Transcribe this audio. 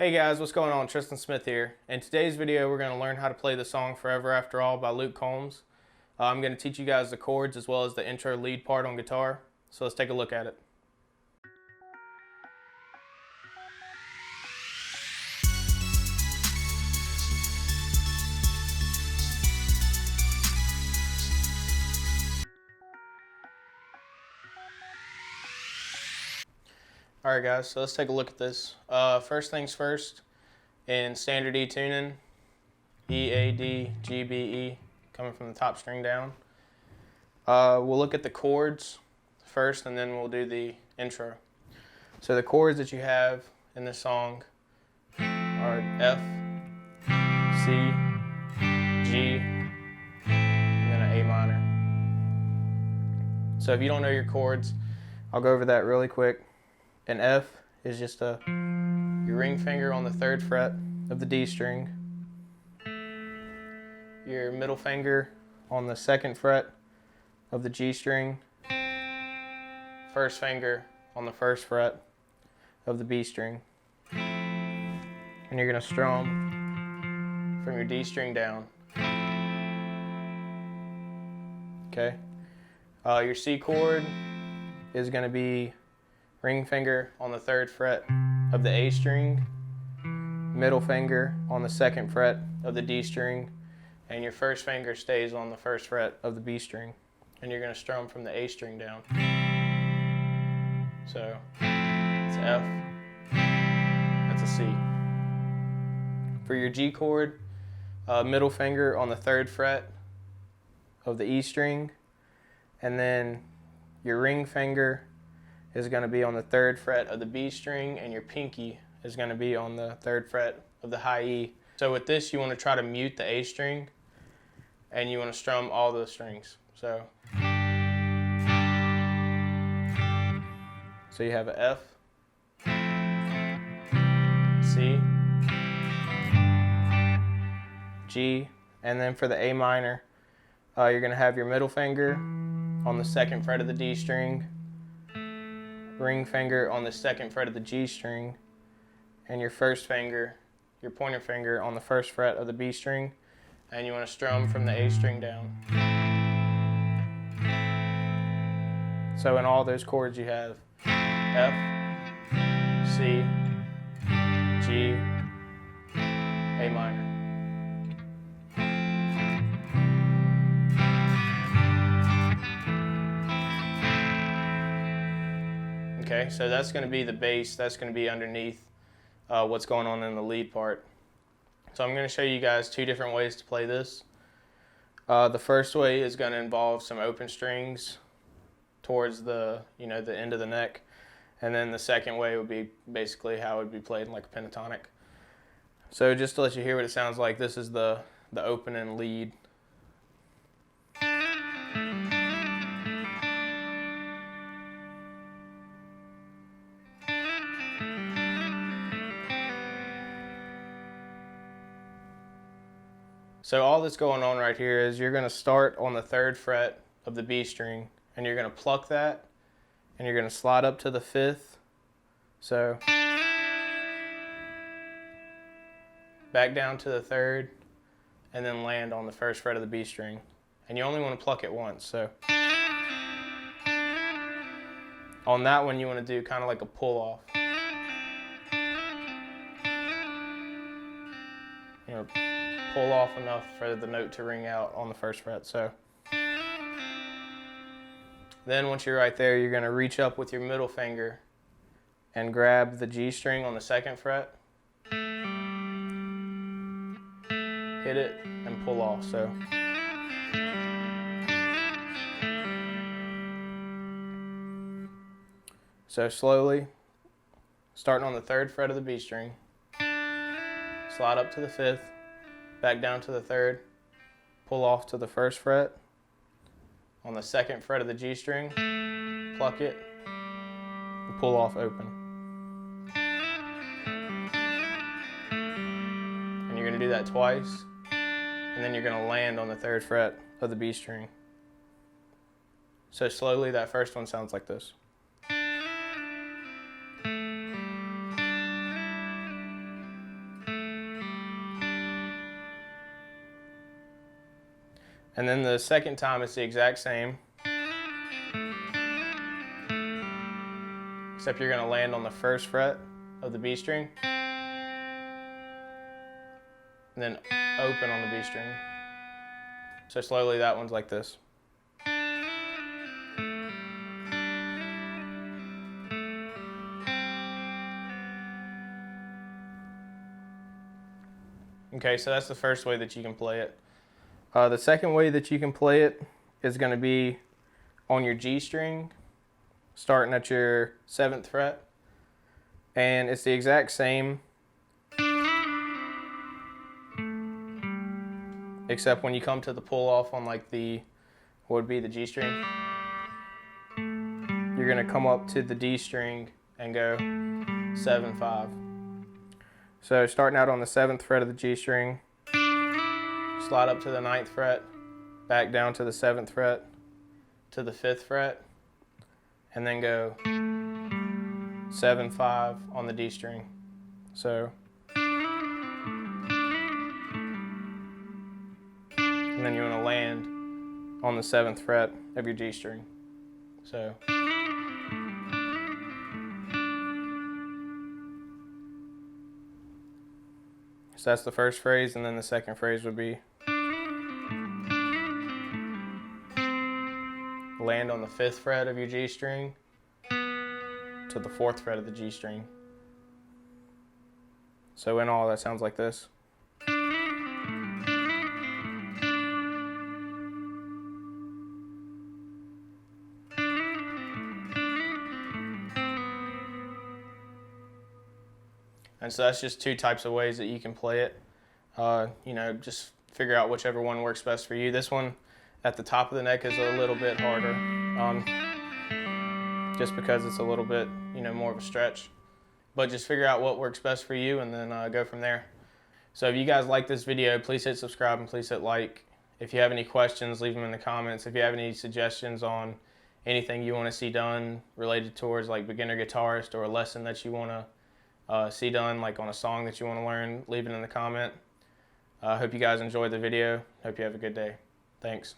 Hey guys, what's going on? Tristan Smith here. In today's video, we're going to learn how to play the song Forever After All by Luke Combs. I'm going to teach you guys the chords as well as the intro lead part on guitar. So let's take a look at it. Alright guys, so let's take a look at this. First things first, in standard E tuning, E, A, D, G, B, E, coming from the top string down. We'll look at the chords first and then we'll do the intro. So the chords that you have in this song are F, C, G, and then an A minor. So if you don't know your chords, I'll go over that really quick. An F is just your ring finger on the 3rd fret of the D string, your middle finger on the 2nd fret of the G string, first finger on the 1st fret of the B string, and you're going to strum from your D string down. Okay. Your C chord is going to be ring finger on the 3rd fret of the A string, middle finger on the 2nd fret of the D string, and your first finger stays on the 1st fret of the B string. And you're going to strum from the A string down. So it's F, that's a C. For your G chord, middle finger on the 3rd fret of the E string, and then your ring finger is going to be on the 3rd fret of the B string, and your pinky is going to be on the 3rd fret of the high E. So with this, you want to try to mute the A string, and you want to strum all those strings. So you have a F, C, G, and then for the A minor, you're going to have your middle finger on the 2nd fret of the D string, ring finger on the 2nd fret of the G string, and your first finger, your pointer finger on the 1st fret of the B string, and you want to strum from the A string down. So in all those chords you have F, C, G, A minor. Okay, so that's going to be the bass, that's going to be underneath what's going on in the lead part. So I'm going to show you guys 2 different ways to play this. The first way is going to involve some open strings towards the end of the neck, and then the second way would be basically how it would be played like a pentatonic. So just to let you hear what it sounds like, this is the opening lead. So all that's going on right here is you're going to start on the 3rd fret of the B string, and you're going to pluck that, and you're going to slide up to the 5th. So back down to the 3rd, and then land on the 1st fret of the B string. And you only want to pluck it once. So on that one, you want to do kind of like a pull off. Pull off enough for the note to ring out on the 1st fret. So then once you're right there, you're going to reach up with your middle finger and grab the G string on the 2nd fret, hit it, and pull off. So slowly, starting on the 3rd fret of the B string, slide up to the 5th, back down to the 3rd, pull off to the 1st fret, on the 2nd fret of the G string, pluck it, and pull off open. And you're going to do that twice, and then you're going to land on the 3rd fret of the B string. So slowly, that first one sounds like this. And then the second time it's the exact same, except you're going to land on the first fret of the B string, and then open on the B string. So slowly that one's like this. Okay, so that's the first way that you can play it. The second way that you can play it is going to be on your G string, starting at your 7th fret. And it's the exact same, except when you come to the pull off on like what would be the G string, you're going to come up to the D string and go 7, 5. So starting out on the 7th fret of the G string, slide up to the 9th fret, back down to the 7th fret, to the 5th fret, and then go 7, 5 on the D string. So, and then you want to land on the 7th fret of your G string. So. So that's the first phrase, and then the second phrase would be land on the 5th fret of your G string to the 4th fret of the G string. So in all, that sounds like this. And so that's just two types of ways that you can play it. Just figure out whichever one works best for you. This one at the top of the neck is a little bit harder, just because it's a little bit, more of a stretch. But just figure out what works best for you and then go from there. So if you guys like this video, please hit subscribe and please hit like. If you have any questions, leave them in the comments. If you have any suggestions on anything you want to see done related towards like beginner guitarist or a lesson that you want to see done, like on a song that you want to learn, leave it in the comment. I hope you guys enjoyed the video. Hope you have a good day. Thanks.